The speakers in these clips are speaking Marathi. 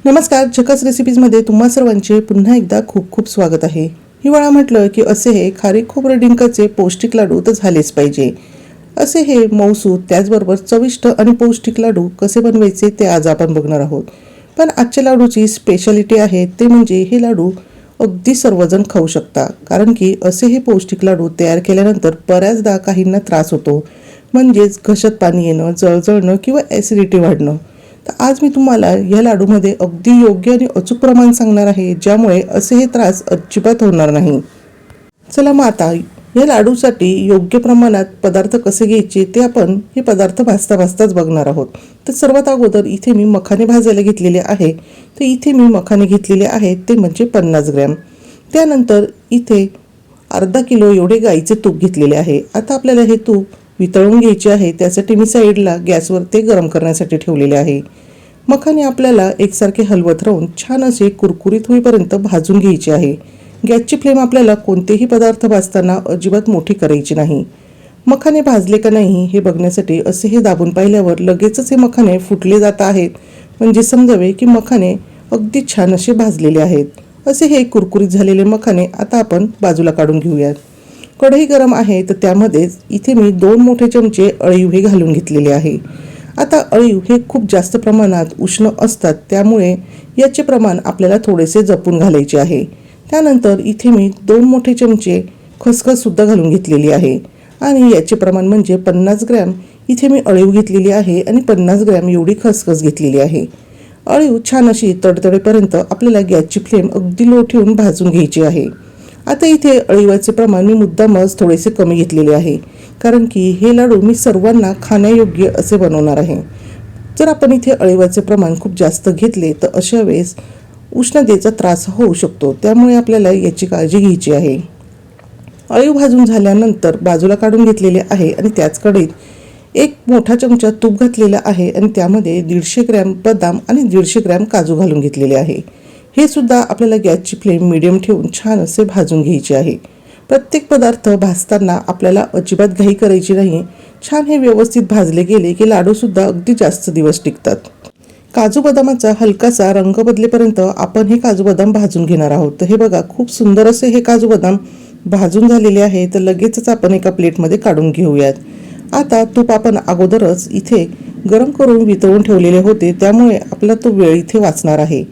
नमस्कार, झकास रेसिपीजमध्ये तुम्हा सर्वांचे पुन्हा एकदा खूप खूप स्वागत आहे. हिवाळा म्हटलं की असे हे खारीक खोबरं डिंकाचे पौष्टिक लाडू तर झालेच पाहिजे. असे हे मऊसूत त्याचबरोबर चविष्ट आणि पौष्टिक लाडू कसे बनवायचे ते आज आपण बघणार आहोत. पण आजच्या लाडूची स्पेशालिटी आहे ते म्हणजे हे लाडू अगदी सर्वजण खाऊ शकता. कारण की असे हे पौष्टिक लाडू तयार केल्यानंतर बऱ्याचदा काहींना त्रास होतो, म्हणजेच घशात पाणी येणं, जळजळणं किंवा ॲसिडिटी वाढणं. तर आज मी तुम्हाला या लाडूमध्ये अगदी योग्य आणि अचूक प्रमाण सांगणार आहे, ज्यामुळे असे हे त्रास अजिबात होणार नाही. चला मग आता या लाडूसाठी योग्य प्रमाणात पदार्थ कसे घ्यायचे ते आपण हे पदार्थ भाजताच बघणार आहोत. तर सर्वात अगोदर इथे मी मखाने भाजायला घेतलेले आहे. तर इथे मी मखाने घेतलेले आहेत ते म्हणजे 50 ग्रॅम. त्यानंतर इथे अर्धा किलो एवढे गाईचे तूप घेतलेले आहे. आता आपल्याला हे तूप वितळून घ्यायचे आहे. त्यासाठी मी साईडला गॅसवर ते गरम करण्यासाठी ठेवलेले आहे. मखाने आपल्याला एकसारखे हलवत राहून छान असे कुरकुरीत होईपर्यंत भाजून घ्यायचे आहे. गॅसची फ्लेम आपल्याला कोणतेही पदार्थ भाजताना अजिबात मोठी करायची नाही. मखाने भाजले का नाही हे बघण्यासाठी असे हे दाबून पाहिल्यावर लगेचच हे मखाने फुटले जात आहेत, म्हणजे समजावे की मखाने अगदी छान असे भाजलेले आहेत. असे हे कुरकुरीत झालेले मखाने आता आपण बाजूला काढून घेऊयात. कढई गरम आहे तर त्यामध्येच इथे मी 2 मोठे चमचे अळीव हे घालून घेतलेले आहे. आता अळीव हे खूप जास्त प्रमाणात उष्ण असतात, त्यामुळे याचे प्रमाण आपल्याला थोडेसे जपून घालायचे आहे. त्यानंतर इथे मी 2 मोठे चमचे खसखससुद्धा घालून घेतलेली आहे आणि याचे प्रमाण म्हणजे 50 ग्रॅम इथे मी अळीव घेतलेली आहे आणि 50 ग्रॅम एवढी खसखस घेतलेली आहे. अळीव छान अशी तडतडेपर्यंत आपल्याला गॅसची फ्लेम अगदी लो ठेवून भाजून घ्यायची आहे. आता इथे अळीवाचे प्रमाण मी मुद्दामच थोडेसे कमी घेतलेले आहे, कारण की हे लाडू मी सर्वांना खाण्यायोग्य असे बनवणार आहे. जर आपण इथे अळीवाचे प्रमाण खूप जास्त घेतले तर अशा वेळेस उष्णतेचा त्रास होऊ शकतो, त्यामुळे आपल्याला याची काळजी घ्यायची आहे. अळीव भाजून झाल्यानंतर बाजूला काढून घेतलेले आहे आणि त्याच कढईत 1 मोठा चमचा तूप घातलेला आहे आणि त्यामध्ये 150 ग्रॅम बदाम आणि 150 ग्रॅम काजू घालून घेतलेले आहे. हे सुद्धा आपल्याला गॅसची फ्लेम मीडियम ठेवून छान असे भाजून घ्यायचे आहे. प्रत्येक पदार्थ भाजताना आपल्याला अजिबात घाई करायची नाही. छान हे व्यवस्थित भाजले गेले की लाडूसुद्धा अगदी जास्त दिवस टिकतात. काजू बदामाचा हलकासा रंग बदलेपर्यंत आपण हे काजू बदाम भाजून घेणार आहोत. तर हे बघा, खूप सुंदर असे हे काजू बदाम भाजून झालेले आहे. तर लगेचच आपण एका प्लेटमध्ये काढून घेऊयात. आता तूप आपण अगोदरच इथे गरम करून वितळून ठेवलेले होते, त्यामुळे आपला तो वेळ इथे वाचणार आहे.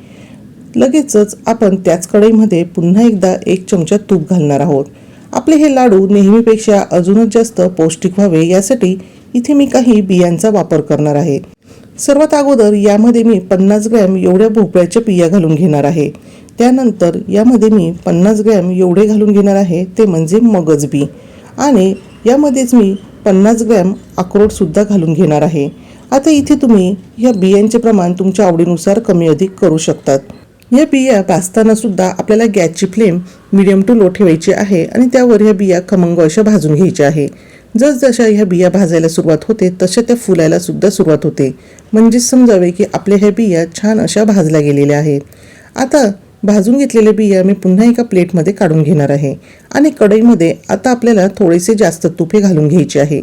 लगेचच आपण त्याच कढईमध्ये पुन्हा एकदा 1 चमचा तूप घालणार आहोत. आपले हे लाडू नेहमीपेक्षा अजूनच जास्त पौष्टिक व्हावे यासाठी इथे मी काही बियांचा वापर करणार आहे. सर्वात अगोदर यामध्ये मी 50 ग्रॅम एवढ्या भोपळ्याच्या बिया घालून घेणार आहे. त्यानंतर यामध्ये मी 50 ग्रॅम एवढे घालून घेणार आहे ते म्हणजे मगज बी, आणि यामध्येच मी 50 ग्रॅम अक्रोडसुद्धा घालून घेणार आहे. आता इथे तुम्ही या बियांचे प्रमाण तुमच्या आवडीनुसार कमी अधिक करू शकतात. या बिया भाजताना सुद्धा आपल्याला गॅसची फ्लेम मीडियम टू लो ठेवायची आहे आणि त्यावर ह्या बिया खमंग अशा भाजून घ्यायच्या आहे. जसजशा ह्या बिया भाजायला सुरुवात होते तशा त्या फुलायला सुद्धा सुरुवात होते, म्हणजे समजावे की आपल्या ह्या बिया छान अशा भाजल्या गेलेल्या आहेत. आता भाजून घेतलेल्या बिया मी पुन्हा एका प्लेटमध्ये काढून घेणार आहे आणि कढईमध्ये आता आपल्याला थोडेसे जास्त तूप हे घालून घ्यायचे आहे,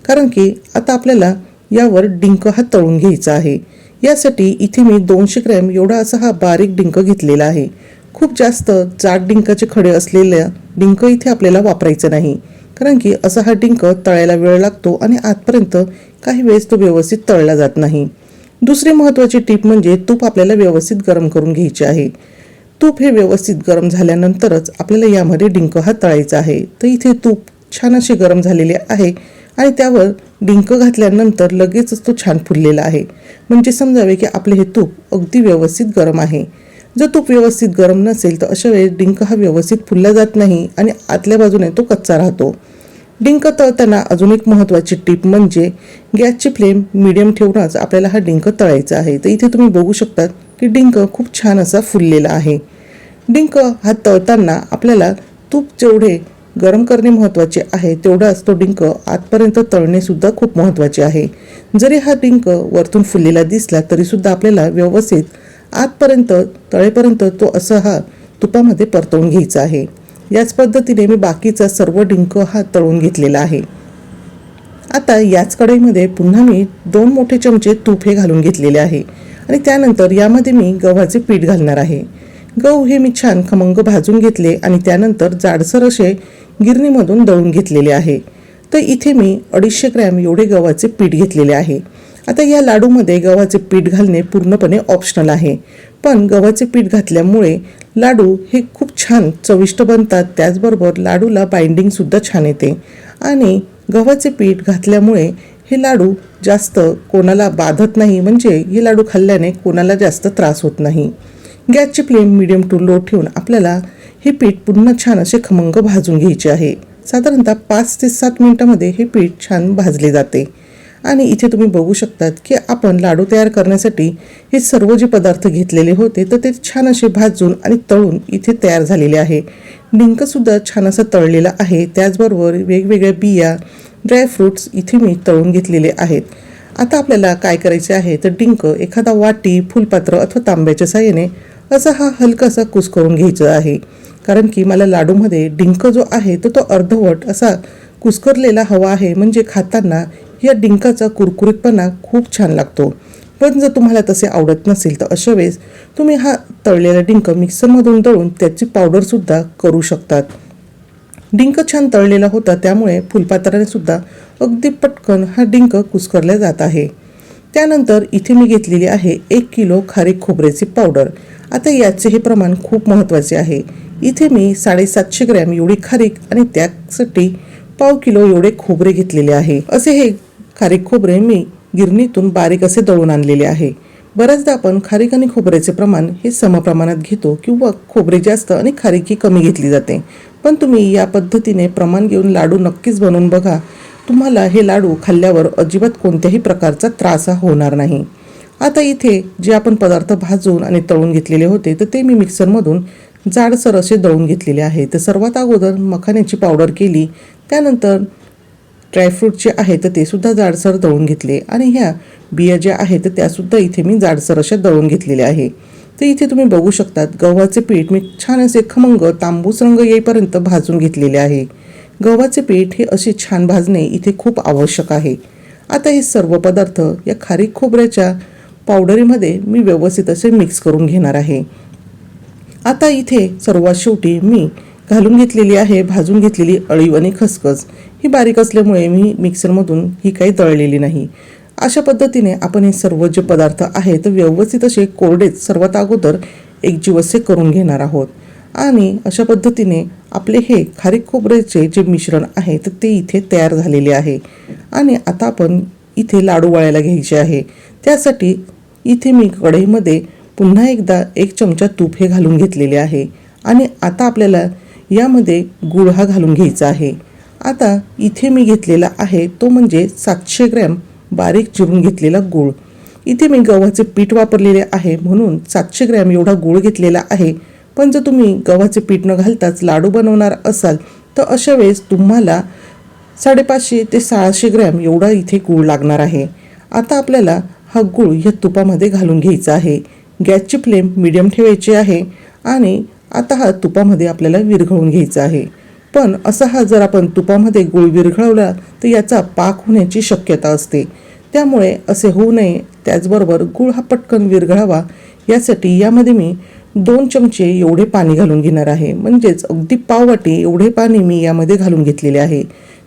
कारण की आता आपल्याला यावर डिंक हा तळून घ्यायचा आहे. यासाठी इथे मी 200 ग्रॅम एवढा असा हा बारीक डिंक घेतलेला आहे. खूप जास्त जाड डिंकाचे खडे असलेला डिंक इथे आपल्याला वापरायचं नाही, कारण की असा हा डिंक तळायला वेळ लागतो आणि आतपर्यंत काही वेळेस तो व्यवस्थित तळला जात नाही. दुसरी महत्त्वाची टीप म्हणजे तूप आपल्याला व्यवस्थित गरम करून घ्यायचे आहे. तूप हे व्यवस्थित गरम झाल्यानंतरच आपल्याला यामध्ये डिंक हा तळायचा आहे. तर इथे तूप छान असे गरम झालेले आहे आणि त्यावर डिंक घातल्यानंतर लगेचच तो छान फुललेला आहे, म्हणजे समजावे की आपले हे तूप अगदी व्यवस्थित गरम आहे. जर तूप व्यवस्थित गरम नसेल तर अशा वेळेस डिंक हा व्यवस्थित फुलला जात नाही आणि आतल्या बाजूने तो कच्चा राहतो. डिंक तळताना अजून एक महत्त्वाची टीप म्हणजे गॅसची फ्लेम मीडियम ठेवूनच आपल्याला हा डिंक तळायचा आहे. तर इथे तुम्ही बघू शकता की डिंक खूप छान असा फुललेला आहे. डिंक हा तळताना आपल्याला तूप जेवढे गरम करणे महत्त्वाचे आहे तेवढाच तो डिंक आतपर्यंत तळणे सुद्धा खूप महत्त्वाचे आहे. जरी हा डिंक वरतून फुललेला दिसला तरी सुद्धा आपल्याला व्यवस्थित आतपर्यंत तळेपर्यंत तो असा हा तुपामध्ये परतवून घ्यायचा आहे. याच पद्धतीने मी बाकीचा सर्व डिंक हा तळून घेतलेला आहे. आता याच कढईमध्ये पुन्हा मी 2 मोठे चमचे तूप हे घालून घेतलेले आहे आणि त्यानंतर यामध्ये मी गव्हाचे पीठ घालणार आहे. गहू हे मी छान खमंग भाजून घेतले आणि त्यानंतर जाडसर असे गिरणीमधून दळून घेतलेले आहे. तर इथे मी 250 ग्रॅम एवढे गव्हाचे पीठ घेतलेले आहे. आता या लाडूमध्ये गव्हाचे पीठ घालणे पूर्णपणे ऑप्शनल आहे, पण गव्हाचे पीठ घातल्यामुळे लाडू हे खूप छान चविष्ट बनतात. त्याचबरोबर लाडूला बाइंडिंगसुद्धा छान येते आणि गव्हाचे पीठ घातल्यामुळे हे लाडू जास्त कोणाला बाधत नाही, म्हणजे हे लाडू खाल्ल्याने कोणाला जास्त त्रास होत नाही. गॅसची फ्लेम मीडियम टू लो ठेवून आपल्याला हे पीठ पुन्हा छान असे खमंग भाजून घ्यायचे आहे. साधारणतः 5 ते 7 मिनिटांमध्ये हे पीठ छान भाजले जाते. आणि इथे तुम्ही बघू शकतात की आपण लाडू तयार करण्यासाठी हे सर्व जे पदार्थ घेतलेले होते तर ते छान असे भाजून आणि तळून इथे तयार झालेले आहे. डिंकसुद्धा छान असा तळलेला आहे. त्याचबरोबर वेगवेगळ्या बिया, ड्रायफ्रूट्स इथे मी तळून घेतलेले आहेत. आता आपल्याला काय करायचे आहे तर डिंक एखादा वाटी, फुलपात्र अथवा तांब्याच्या साहाय्याने असा हा हलकासा कुस्करून घ्यायचा आहे. कारण की मला लाडूमध्ये डिंक जो आहे तर तो अर्धवट असा कुस्करलेला हवा आहे, म्हणजे खाताना या डिंकाचा कुरकुरीतपणा खूप छान लागतो. पण जर तुम्हाला तसे आवडत नसेल तर अशा वेळेस तुम्ही हा तळलेला डिंक मिक्सरमधून दळून त्याची पावडरसुद्धा करू शकतात. डिंक छान तळलेला होता, त्यामुळे फुलपात्राने सुद्धा अगदी पटकन हा डिंक कुस्करला जात आहे. त्यानंतर इथे मी घेतलेली आहे 1 किलो खारीक खोबऱ्याची पावडर. आता याचे हे प्रमाण खूप महत्त्वाचे आहे. इथे मी 750 ग्रॅम एवढी खारीक आणि त्यासाठी 1/2 किलो एवढे खोबरे घेतलेले आहे. असे हे खारीक खोबरे मी गिरणीतून बारीक असे दळून आणलेले आहे. बऱ्याचदा आपण खारीक आणि खोबऱ्याचे प्रमाण हे समप्रमाणात घेतो किंवा खोबरे जास्त आणि खारीक ही कमी घेतली जाते. पण तुम्ही या पद्धतीने प्रमाण घेऊन लाडू नक्कीच बनवून बघा. तुम्हाला हे लाडू खाल्ल्यावर अजिबात कोणत्याही प्रकारचा त्रास होणार नाही. आता इथे जे आपण पदार्थ भाजून आणि तळून घेतलेले होते तर ते मी मिक्सरमधून जाडसर असे दळून घेतलेले आहे. तर सर्वात अगोदर मखाण्याची पावडर केली, त्यानंतर ड्रायफ्रूट जे आहे तर ते सुद्धा जाडसर दळून घेतले आणि ह्या बिया ज्या आहेत तर त्यासुद्धा इथे मी जाडसर अशा दळून घेतलेल्या आहे. तर इथे तुम्ही बघू शकतात गव्हाचे पीठ मी छान असे खमंग तांबूस रंग येईपर्यंत भाजून घेतलेले आहे. गव्हाचे पीठ हे असे छान भाजणे इथे खूप आवश्यक आहे. आता हे सर्व पदार्थ या खारीक खोबऱ्याच्या पावडरीमध्ये मी व्यवस्थित असे मिक्स करून घेणार आहे. आता इथे सर्वात शेवटी मी घालून घेतलेली आहे भाजून घेतलेली अळीव आणि खसखस. ही बारीक असल्यामुळे मी मिक्सरमधून ही काही दळलेली नाही. अशा पद्धतीने आपण हे सर्व जे पदार्थ आहेत व्यवस्थित असे कोरडेच सर्वात अगोदर एकजीव असे करून घेणार आहोत. आणि अशा पद्धतीने आपले हे खारीक खोबऱ्याचे जे मिश्रण आहे तर ते इथे तयार झालेले आहे. आणि आता आपण इथे लाडू वळायला घ्यायचे आहे. त्यासाठी इथे मी कढईमध्ये पुन्हा एकदा 1 चमचा तूप हे घालून घेतलेले आहे. आणि आता आपल्याला यामध्ये गूळ हा घालून घ्यायचा आहे. आता इथे मी घेतलेला आहे तो म्हणजे 700 ग्रॅम बारीक चिरून घेतलेला गूळ. इथे मी गव्हाचे पीठ वापरलेले आहे म्हणून 700 ग्रॅम एवढा गूळ घेतलेला आहे. पण जर तुम्ही गव्हाचे पीठ न घालताच लाडू बनवणार असाल तर अशा वेळेस तुम्हाला 550 ते 600 ग्रॅम एवढा इथे गूळ लागणार आहे. आता आपल्याला हा गूळ या तुपामध्ये घालून घ्यायचा आहे. गॅसची फ्लेम मीडियम ठेवायची आहे आणि आता हा तुपामध्ये आपल्याला विरघळून घ्यायचा आहे. पण असा हा जर आपण तुपामध्ये गूळ विरघळवला तर याचा पाक होण्याची शक्यता असते, त्यामुळे असे होऊ नये. त्याचबरोबर गूळ हा पटकन विरघळावा यासाठी यामध्ये मी 2 चमचे एवढे पाणी घालून घेणार आहे. म्हणजेच अगदी पाववाटी एवढे पाणी मी यामध्ये घालून घेतलेले आहे,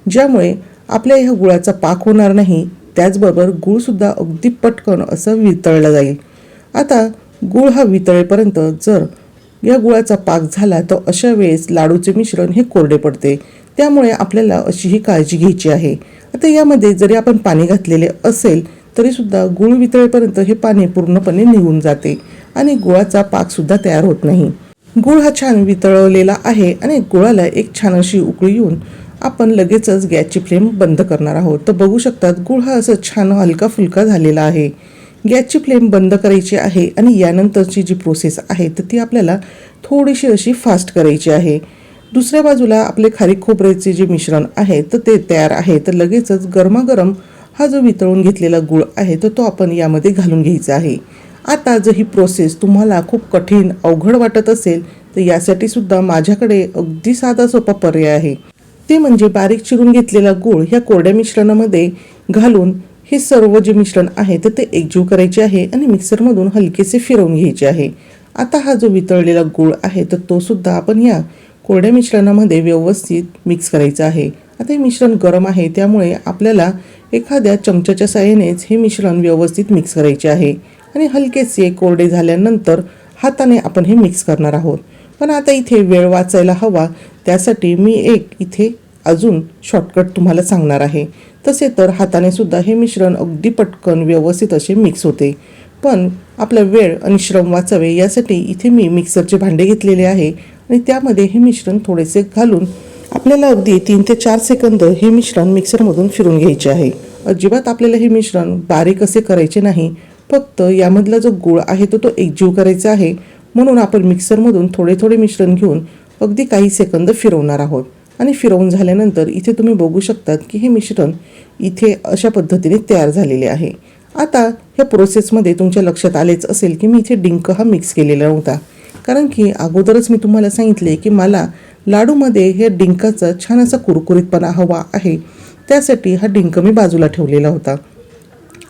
ज्यामुळे आपल्या ह्या गुळाचा पाक होणार नाही. त्याचबरोबर गूळसुद्धा अगदी पटकन असं वितळला जाईल. आता गूळ हा वितळेपर्यंत जर या गुळाचा पाक झाला तर अशा वेळेस लाडूचे मिश्रण हे कोरडे पडते, त्यामुळे आपल्याला अशी ही काळजी घ्यायची आहे. आता यामध्ये जरी आपण पाणी घातलेले असेल तरीसुद्धा गूळ वितळेपर्यंत हे पाणी पूर्णपणे निघून जाते आणि गुळाचा पाकसुद्धा तयार होत नाही. गूळ हा छान वितळलेला आहे आणि गुळाला एक छान अशी उकळी येऊन आपण लगेचच गॅसची फ्लेम बंद करणार आहोत. तर बघू शकतात गूळ हा असं छान हलका फुलका झालेला आहे. गॅसची फ्लेम बंद करायची आहे आणि यानंतरची जी प्रोसेस आहे तर ती आपल्याला थोडीशी अशी फास्ट करायची आहे. दुसऱ्या बाजूला आपले खारीक खोबऱ्याचे जे मिश्रण आहे तर ते तयार आहे. तर लगेचच गरमागरम हा जो वितळून घेतलेला गूळ आहे तर तो आपण यामध्ये घालून घ्यायचा आहे. आता जर ही प्रोसेस तुम्हाला खूप कठीण अवघड वाटत असेल तर यासाठी सुद्धा माझ्याकडे अगदी साधा सोपा पर्याय आहे. ते म्हणजे बारीक चिरून घेतलेला गूळ ह्या कोरड्या मिश्रणामध्ये घालून हे सर्व जे मिश्रण आहे तर ते एकजीव करायचे आहे आणि मिक्सरमधून हलकेसे फिरवून घ्यायचे आहे। आता हा जो वितळलेला गूळ आहे तर तो सुद्धा आपण या कोरड्या मिश्रणामध्ये व्यवस्थित मिक्स करायचा आहे। आता हे मिश्रण गरम आहे त्यामुळे आपल्याला एखाद्या चमच्याच्या साहाय्यानेच हे मिश्रण व्यवस्थित मिक्स करायचे आहे आणि हलकेसे कोरडे झाल्यानंतर हाताने आपण हे मिक्स करणार आहोत। पण आता इथे वेळ वाचायला हवा त्यासाठी मी एक इथे अजून शॉर्टकट तुम्हाला सांगणार आहे। तसे तर हाताने सुद्धा हे मिश्रण अगदी पटकन व्यवस्थित असे मिक्स होते, पण आपला वेळ आणि श्रम वाचावे यासाठी इथे मी मिक्सरचे भांडे घेतलेले आहे आणि त्यामध्ये हे मिश्रण थोडेसे घालून आपल्याला अगदी 3 ते 4 सेकंद हे मिश्रण मिक्सरमधून फिरून घ्यायचे आहे। अजिबात आपल्याला हे मिश्रण बारीक असे करायचे नाही, फक्त यामधला जो गूळ आहे तो एकजीव करायचा आहे। म्हणून आपण मिक्सरमधून थोडे थोडे मिश्रण घेऊन अगदी काही सेकंद फिरवणार आहोत आणि फिरवून झाल्यानंतर इथे तुम्ही बघू शकतात की हे मिश्रण इथे अशा पद्धतीने तयार झालेले आहे। आता ह्या प्रोसेसमध्ये तुमच्या लक्षात आलेच असेल की मी इथे डिंक हा मिक्स केलेला नव्हता, कारण की अगोदरच मी तुम्हाला सांगितले की मला लाडूमध्ये हे डिंकाचा छान असा कुरकुरीतपणा हवा आहे, त्यासाठी हा डिंक मी बाजूला ठेवलेला होता।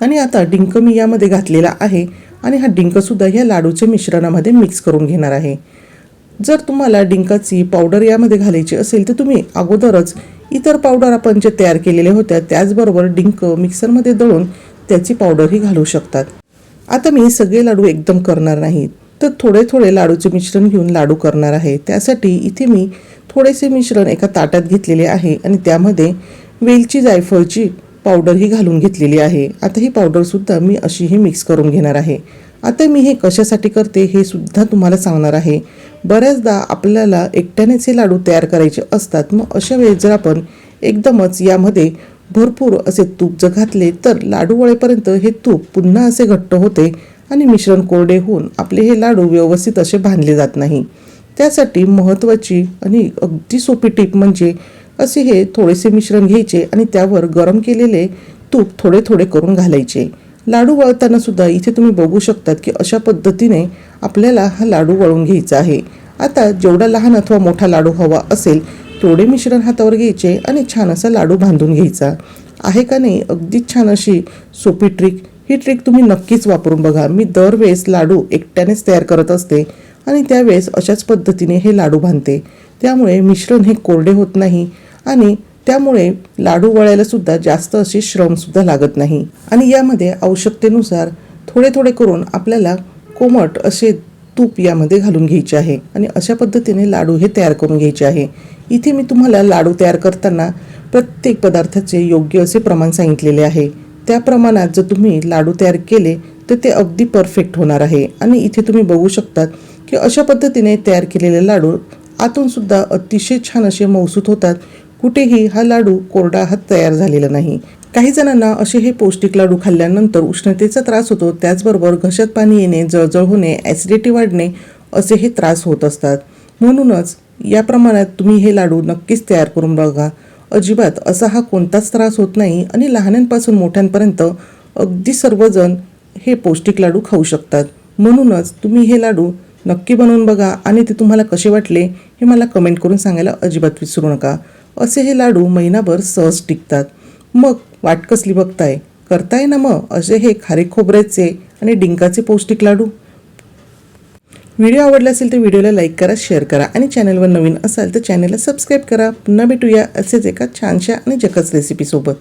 आणि आता डिंक मी यामध्ये घातलेला आहे आणि हा डिंकसुद्धा ह्या लाडूच्या मिश्रणामध्ये मिक्स करून घेणार आहे। जर तुम्हाला डिंकाची पावडर यामध्ये घालायची असेल तर तुम्ही अगोदरच इतर पावडर आपण जे तयार केलेल्या होत्या त्याचबरोबर डिंक मिक्सरमध्ये दळून त्याची पावडरही घालू शकतात। आता मी सगळे लाडू एकदम करणार नाही, तर थोडे थोडे लाडूचे मिश्रण घेऊन लाडू करणार आहे। त्यासाठी इथे मी थोडेसे मिश्रण एका ताटात घेतलेले आहे आणि त्यामध्ये वेलची जायफळची पावडरही घालून घेतलेली आहे। आता ही पावडरसुद्धा मी अशीही मिक्स करून घेणार आहे। आता मी हे कशासाठी करते हे सुद्धा तुम्हाला सांगणार आहे। बऱ्याचदा आपल्याला एकट्यानेच हे लाडू तयार करायचे असतात, मग अशा वेळेस जर आपण एकदमच यामध्ये भरपूर असे तूप जर घातले तर लाडू वळेपर्यंत हे तूप पुन्हा असे घट्ट होते आणि मिश्रण कोरडे होऊन आपले हे लाडू व्यवस्थित असे बांधले जात नाही। त्यासाठी महत्त्वाची आणि अगदी सोपी टिप म्हणजे असे हे थोडेसे मिश्रण घ्यायचे आणि त्यावर गरम केलेले तूप थोडे थोडे करून घालायचे। लाडू वळताना सुद्धा इथे तुम्ही बघू शकतात की अशा पद्धतीने आपल्याला हा लाडू वळून घ्यायचा आहे। आता जेवढा लहान अथवा मोठा लाडू हवा असेल तेवढे मिश्रण हातावर घ्यायचे आणि छान असा लाडू बांधून घ्यायचा आहे। का नाही, अगदी छान अशी सोपी ट्रिक। ही ट्रिक तुम्ही नक्कीच वापरून बघा। मी दरवेळेस लाडू एकट्यानेच तयार करत असते आणि त्यावेळेस अशाच पद्धतीने हे लाडू बांधते, त्यामुळे मिश्रण हे कोरडे होत नाही आणि त्यामुळे लाडू वळायला सुद्धा जास्त असे श्रम सुद्धा लागत नाही। आणि यामध्ये आवश्यकतेनुसार थोडे थोडे करून आपल्याला कोमट असे तूप यामध्ये घालून घ्यायचे आहे आणि अशा पद्धतीने लाडू हे तयार करून घ्यायचे आहे। इथे मी तुम्हाला लाडू तयार करताना प्रत्येक पदार्थाचे योग्य असे प्रमाण सांगितलेले आहे। त्या प्रमाणात जर तुम्ही लाडू तयार केले तर ते अगदी परफेक्ट होणार आहे। आणि इथे तुम्ही बघू शकतात की अशा पद्धतीने तयार केलेले लाडू आतून सुद्धा अतिशय छान असे मऊसूत होतात। कुठेही हा लाडू कोरडा हात तयार झालेला नाही। काही जणांना असे हे पौष्टिक लाडू खाल्ल्यानंतर उष्णतेचा त्रास होतो, त्याचबरोबर घशात पाणी येणे, जळजळ होणे, ॲसिडिटी वाढणे असे हे त्रास होत असतात। म्हणूनच या प्रमाणात तुम्ही हे लाडू नक्कीच तयार करून बघा। अजिबात असा हा कोणताच त्रास होत नाही आणि लहानांपासून मोठ्यांपर्यंत अगदी सर्वजण हे पौष्टिक लाडू खाऊ शकतात। म्हणूनच तुम्ही हे लाडू नक्की बनवून बघा आणि ते तुम्हाला कसे वाटले हे मला कमेंट करून सांगायला अजिबात विसरू नका। असे हे लाडू महिनाभर सहज टिकतात। मग वाट कसली बघताय, करताय ना मग असे हे खारीक खोबऱ्याचे आणि डिंकाचे पौष्टिक लाडू। व्हिडिओ आवडला असेल तर व्हिडिओला लाईक करा, शेअर करा आणि चॅनलवर नवीन असाल तर चॅनलला सबस्क्राईब करा। पुन्हा भेटूया असेच एका छानशा आणि जकस रेसिपीसोबत।